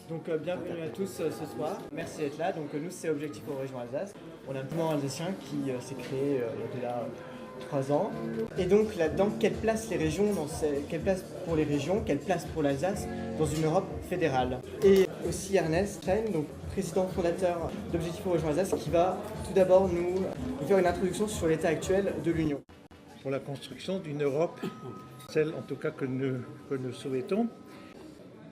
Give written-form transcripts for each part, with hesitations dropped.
Donc bienvenue à tous ce soir, merci d'être là. Donc nous c'est Objectif aux régions Alsace. On a un mouvement alsacien qui s'est créé il y a déjà 3 ans. Et donc là-dedans, quelle place les régions, quelle place pour les régions, quelle place pour l'Alsace dans une Europe fédérale. Et aussi Ernest Klein, donc président fondateur d'Objectif aux régions Alsace, qui va tout d'abord nous faire une introduction sur l'état actuel de l'Union. Pour la construction d'une Europe, celle en tout cas que nous souhaitons,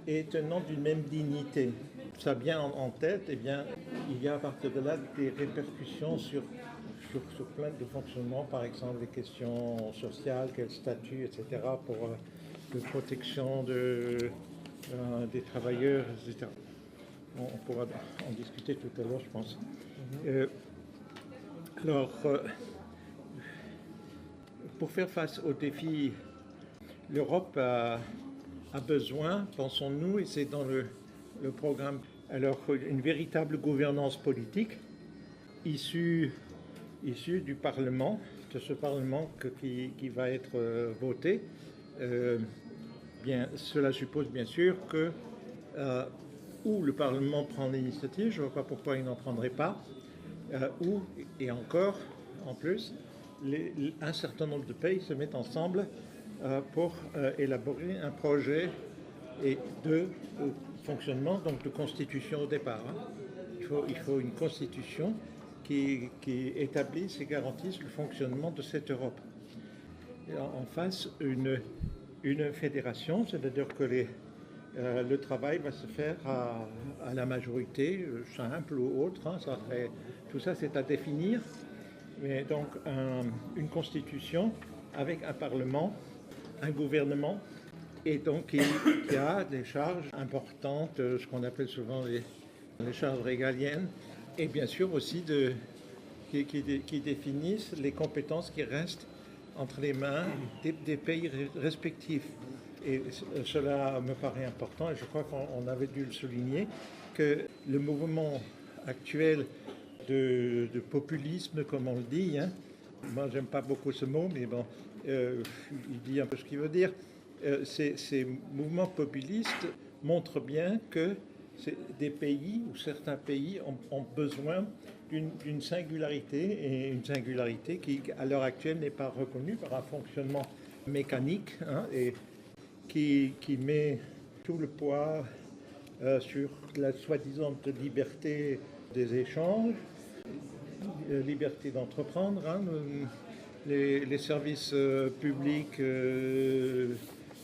et tenant d'une même dignité. Ça bien en tête, eh bien, il y a à partir de là des répercussions sur plein de fonctionnements, par exemple les questions sociales, quel statut, etc., pour la protection des travailleurs, etc. On pourra en discuter tout à l'heure, je pense. Pour faire face aux défis, l'Europe a besoin, pensons-nous, et c'est dans le programme, alors une véritable gouvernance politique issue du Parlement, de ce Parlement qui va être voté. Cela suppose bien sûr que où le Parlement prend l'initiative, je ne vois pas pourquoi il n'en prendrait pas, ou, et encore, en plus, un certain nombre de pays se mettent ensemble pour élaborer un projet de fonctionnement, donc de constitution au départ. Il faut une constitution qui établisse et garantisse le fonctionnement de cette Europe. Et en face, une fédération, c'est-à-dire que le travail va se faire à la majorité, simple ou autre. Tout ça, c'est à définir. Mais donc, une constitution avec un parlement, un gouvernement, et donc qui a des charges importantes, ce qu'on appelle souvent les charges régaliennes, et bien sûr aussi qui définissent les compétences qui restent entre les mains des pays respectifs. Et cela me paraît important, et je crois qu'on avait dû le souligner, que le mouvement actuel de populisme, comme on le dit, moi j'aime pas beaucoup ce mot, mais bon, il dit un peu ce qu'il veut dire. Ces mouvements populistes montrent bien que des pays, ou certains pays, ont besoin d'une singularité, et une singularité qui, à l'heure actuelle, n'est pas reconnue par un fonctionnement mécanique, et qui met tout le poids sur la soi-disant liberté des échanges, liberté d'entreprendre. Les services publics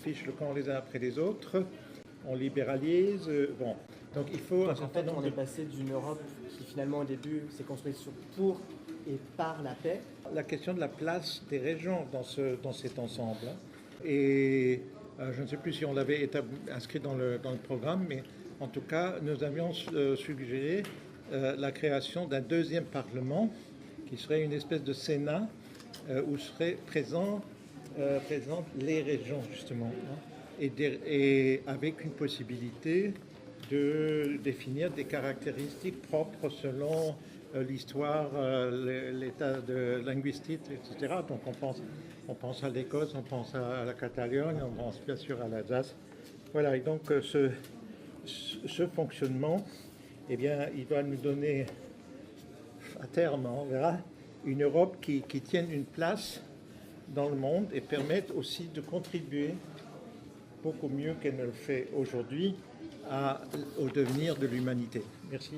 fichent le camp les uns après les autres, on libéralise. Bon. Donc il faut un certain nombre. On est passé d'une Europe qui finalement au début s'est construite pour et par la paix. La question de la place des régions dans cet ensemble. Et je ne sais plus si on l'avait inscrit dans le programme, mais en tout cas, nous avions suggéré la création d'un deuxième parlement qui serait une espèce de Sénat où seraient présentes les régions, justement, et avec une possibilité de définir des caractéristiques propres selon l'histoire, l'état linguistique, etc. Donc on pense à l'Écosse, on pense à la Catalogne, on pense bien sûr à l'Alsace. Voilà, et donc ce fonctionnement, eh bien, il doit nous donner, à terme, on verra, une Europe qui tienne une place dans le monde et permette aussi de contribuer beaucoup mieux qu'elle ne le fait aujourd'hui au devenir de l'humanité. Merci.